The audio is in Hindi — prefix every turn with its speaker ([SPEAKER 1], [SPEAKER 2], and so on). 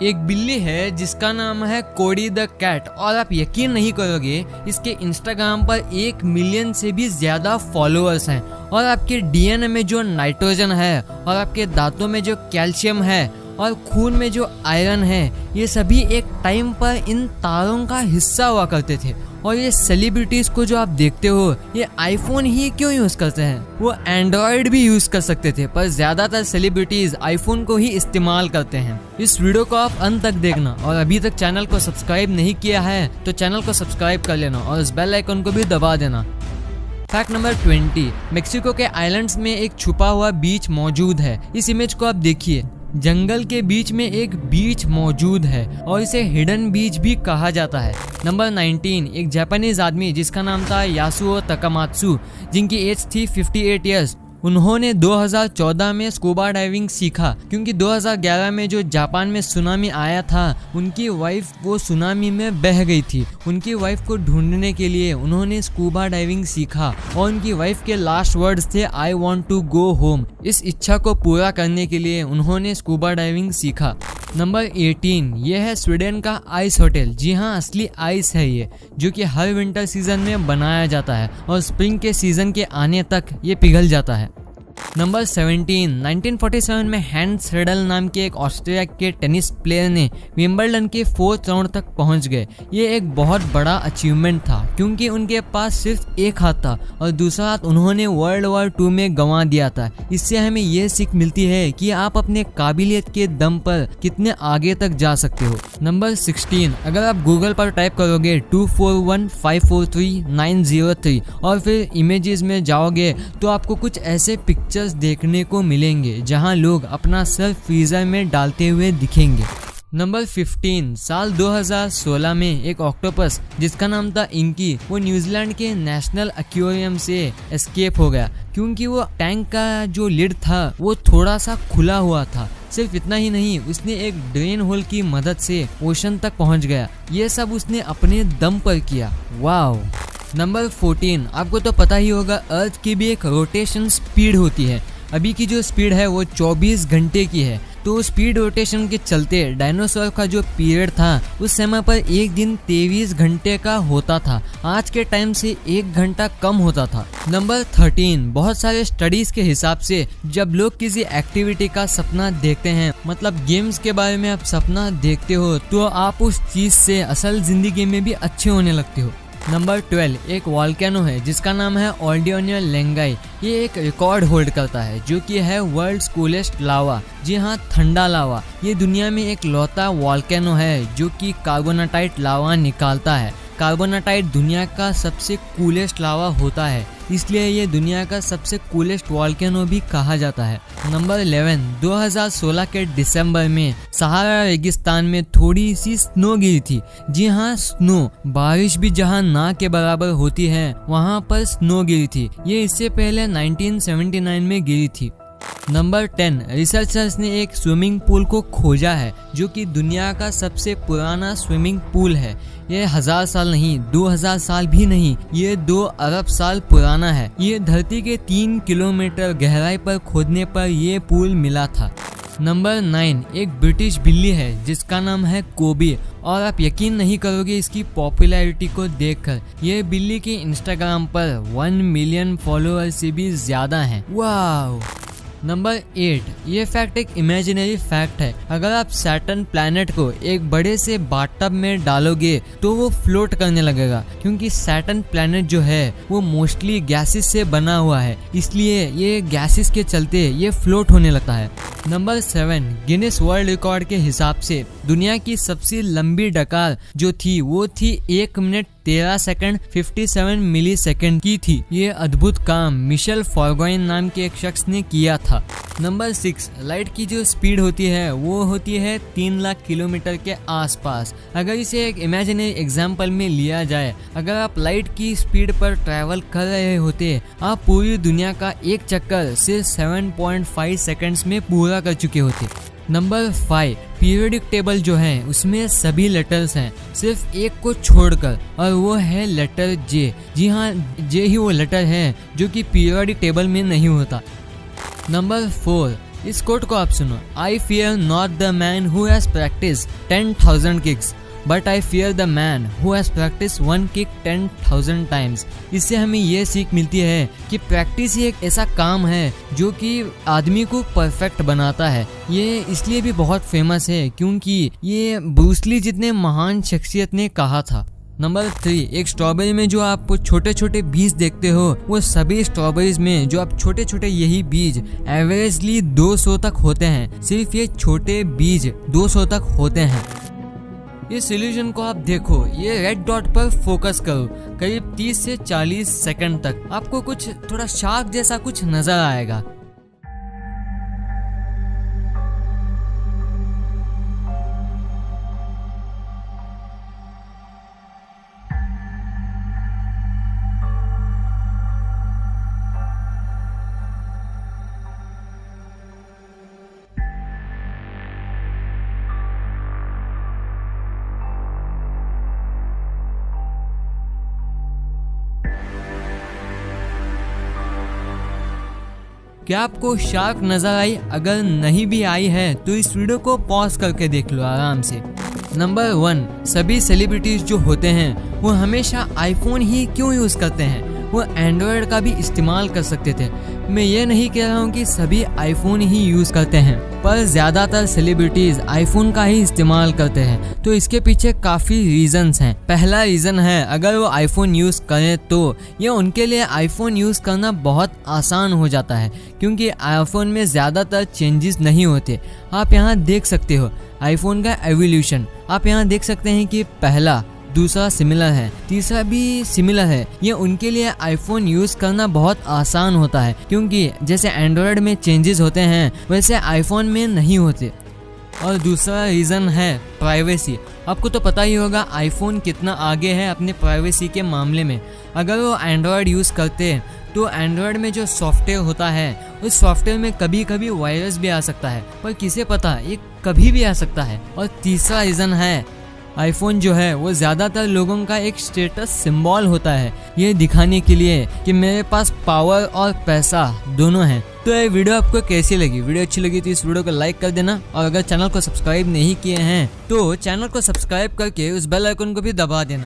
[SPEAKER 1] एक बिल्ली है जिसका नाम है कोडी द कैट और आप यकीन नहीं करोगे इसके इंस्टाग्राम पर 1 मिलियन से भी ज्यादा फॉलोअर्स हैं। और आपके डीएनए में जो नाइट्रोजन है और आपके दांतों में जो कैल्शियम है और खून में जो आयरन है, ये सभी एक टाइम पर इन तारों का हिस्सा हुआ करते थे। और ये सेलिब्रिटीज को जो आप देखते हो ये आईफोन ही क्यों यूज करते हैं, वो एंड्रॉयड भी यूज कर सकते थे, पर ज्यादातर सेलिब्रिटीज आईफोन को ही इस्तेमाल करते हैं। इस वीडियो को आप अंत तक देखना और अभी तक चैनल को सब्सक्राइब नहीं किया है तो चैनल को सब्सक्राइब कर लेना और इस बेल आइकन को भी दबा देना। फैक्ट नंबर 20, मेक्सिको के आइलैंड्स में एक छुपा हुआ बीच मौजूद है। इस इमेज को आप देखिए, जंगल के बीच में एक बीच मौजूद है और इसे हिडन बीच भी कहा जाता है। नंबर 19, एक जापानीज आदमी जिसका नाम था यासुओ तकामात्सु, जिनकी एज थी 58 ईयर्स। उन्होंने 2014 में स्कूबा डाइविंग सीखा क्योंकि 2011 में जो जापान में सुनामी आया था उनकी वाइफ वो सुनामी में बह गई थी। उनकी वाइफ को ढूंढने के लिए उन्होंने स्कूबा डाइविंग सीखा और उनकी वाइफ के लास्ट वर्ड्स थे I want to go home. इस इच्छा को पूरा करने के लिए उन्होंने स्कूबा डाइविंग सीखा। नंबर 18, ये है स्वीडन का आइस होटल। जी हाँ, असली आइस है ये, जो कि हर विंटर सीजन में बनाया जाता है और स्प्रिंग के सीजन के आने तक ये पिघल जाता है। नंबर 17, 1947 में हैंस रिडल नाम के एक ऑस्ट्रेलिया के टेनिस प्लेयर ने विंबलडन के 4th राउंड तक पहुंच गए। ये एक बहुत बड़ा अचीवमेंट था क्योंकि उनके पास सिर्फ एक हाथ था और दूसरा हाथ उन्होंने वर्ल्ड वॉर 2 में गंवा दिया था। इससे हमें ये सीख मिलती है कि आप अपने काबिलियत के दम पर कितने आगे तक जा सकते हो। नंबर 16, अगर आप गूगल पर टाइप करोगे 241543 और फिर इमेजेस में जाओगे तो आपको कुछ ऐसे पिक्चर्स देखने को मिलेंगे जहां लोग अपना सर फ्रीजर में डालते हुए दिखेंगे। नंबर 15, साल 2016 में एक ऑक्टोपस जिसका नाम था इंकी, वो न्यूजीलैंड के नेशनल एक्वेरियम से एस्केप हो गया क्योंकि वो टैंक का जो लिड था वो थोड़ा सा खुला हुआ था। सिर्फ इतना ही नहीं, उसने एक ड्रेन होल की मदद से ओशन तक पहुंच गया। ये सब उसने अपने दम पर किया। वाओ। नंबर 14, आपको तो पता ही होगा अर्थ की भी एक रोटेशन स्पीड होती है। अभी की जो स्पीड है वो 24 घंटे की है। तो स्पीड रोटेशन के चलते डायनासोर का जो पीरियड था उस समय पर एक दिन 23 घंटे का होता था। आज के टाइम से 1 घंटा कम होता था। नंबर 13, बहुत सारे स्टडीज के हिसाब से जब लोग किसी एक्टिविटी का सपना देखते हैं, मतलब गेम्स के बारे में आप सपना देखते हो, तो आप उस चीज से असल जिंदगी में भी अच्छे होने लगते हो। नंबर 12, एक वॉल्केनो है जिसका नाम है ओल्डियोनिया लेंगाई। ये एक रिकॉर्ड होल्ड करता है जो कि है वर्ल्ड्स कूलेस्ट लावा। जी हाँ, ठंडा लावा। ये दुनिया में एक लौता वॉल्केनो है जो कि कार्बोनाटाइट लावा निकालता है। कार्बोनाटाइट दुनिया का सबसे कूलेस्ट लावा होता है, इसलिए ये दुनिया का सबसे कूलेस्ट वॉल्केनो भी कहा जाता है। नंबर 11, 2016 के दिसंबर में सहारा रेगिस्तान में थोड़ी सी स्नो गिरी थी। जी हाँ, स्नो, बारिश भी जहाँ ना के बराबर होती है वहाँ पर स्नो गिरी थी। ये इससे पहले 1979 में गिरी थी। नंबर 10, रिसर्चर्स ने एक स्विमिंग पूल को खोजा है जो कि दुनिया का सबसे पुराना स्विमिंग पूल है। ये 1000 साल नहीं, 2000 साल भी नहीं, ये 2 अरब साल पुराना है। ये धरती के 3 किलोमीटर गहराई पर खोदने पर ये पूल मिला था। नंबर 9, एक ब्रिटिश बिल्ली है जिसका नाम है कोबी और आप यकीन नहीं करोगे इसकी पॉपुलैरिटी को देखकर। ये बिल्ली के इंस्टाग्राम पर 1 मिलियन फॉलोअर से भी ज्यादा हैं। वाओ। नंबर 8, ये फैक्ट एक इमेजिनरी फैक्ट है। अगर आप सैटर्न प्लैनेट को एक बड़े से बाथटब में डालोगे तो वो फ्लोट करने लगेगा क्योंकि सैटर्न प्लैनेट जो है वो मोस्टली गैसेस से बना हुआ है, इसलिए ये गैसेस के चलते ये फ्लोट होने लगता है। नंबर 7, गिनीज वर्ल्ड रिकॉर्ड के हिसाब से दुनिया की सबसे लंबी डकार जो थी वो थी 1 मिनट 13 सेकंड 57 मिली सेकंड की थी। ये अद्भुत काम मिशेल फॉरगोइन नाम के एक शख्स ने किया था। नंबर 6, लाइट की जो स्पीड होती है वो होती है 3 लाख किलोमीटर के आसपास। अगर इसे एक इमेजिनरी एग्जाम्पल में लिया जाए, अगर आप लाइट की स्पीड पर ट्रैवल कर रहे होते, आप पूरी दुनिया का एक चक्कर सिर्फ 7.5 सेकंड्स में पूरा कर चुके होते। नंबर 5, पीरियोडिक टेबल जो है उसमें सभी लेटर्स हैं सिर्फ एक को छोड़कर और वो है लेटर जे। जी हाँ, जे ही वो लेटर है जो कि पीरियोडिक टेबल में नहीं होता। नंबर 4, इस कोट को आप सुनो, I fear not the man who has practice 10,000 kicks but I fear the man who has practice 1 kick 10,000 times. इससे हमें ये सीख मिलती है कि प्रैक्टिस ही एक ऐसा काम है जो कि आदमी को परफेक्ट बनाता है। ये इसलिए भी बहुत फेमस है क्योंकि ये ब्रूस ली जितने महान शख्सियत ने कहा था। नंबर 3, एक स्ट्रॉबेरी में जो आप छोटे छोटे बीज देखते हो, वो सभी स्ट्रॉबेरीज में जो आप छोटे छोटे यही बीज एवरेजली 200 तक होते हैं। सिर्फ ये छोटे बीज 200 तक होते हैं। इस इल्यूजन को आप देखो, ये रेड डॉट पर फोकस करो करीब 30 से 40 सेकंड तक, आपको कुछ थोड़ा शार्क जैसा कुछ नजर आएगा। क्या आपको शार्क नजर आई? अगर नहीं भी आई है तो इस वीडियो को पॉज करके देख लो आराम से। नंबर 1, सभी सेलिब्रिटीज जो होते हैं वो हमेशा आईफोन ही क्यों यूज करते हैं? वो एंड्रॉयड का भी इस्तेमाल कर सकते थे। मैं ये नहीं कह रहा हूँ कि सभी आईफोन ही यूज करते हैं, पर ज्यादातर सेलिब्रिटीज आईफोन का ही इस्तेमाल करते हैं। तो इसके पीछे काफी रीजंस हैं। पहला रीजन है, अगर वो आईफोन यूज करें तो ये उनके लिए आईफोन यूज करना बहुत आसान हो जाता है क्योंकि आईफोन में ज्यादातर चेंजेस नहीं होते। आप यहाँ देख सकते हो आईफोन का एवोल्यूशन। आप यहाँ देख सकते हैं कि पहला, दूसरा सिमिलर है, तीसरा भी सिमिलर है। ये उनके लिए आईफोन यूज करना बहुत आसान होता है क्योंकि जैसे एंड्रॉयड में चेंजेस होते हैं वैसे आईफोन में नहीं होते। और दूसरा रीज़न है प्राइवेसी। आपको तो पता ही होगा आईफोन कितना आगे है अपने प्राइवेसी के मामले में। अगर वो एंड्रॉयड यूज़ करते तो एंड्रॉयड में जो सॉफ्टवेयर होता है उस सॉफ्टवेयर में कभी कभी वायरस भी आ सकता है, पर किसे पता, ये कभी भी आ सकता है। और तीसरा रीज़न है, आईफोन जो है वो ज़्यादातर लोगों का एक स्टेटस सिंबल होता है, ये दिखाने के लिए कि मेरे पास पावर और पैसा दोनों हैं। तो ये वीडियो आपको कैसी लगी? वीडियो अच्छी लगी तो इस वीडियो को लाइक कर देना, और अगर चैनल को सब्सक्राइब नहीं किए हैं तो चैनल को सब्सक्राइब करके उस बेल आइकन को भी दबा देना।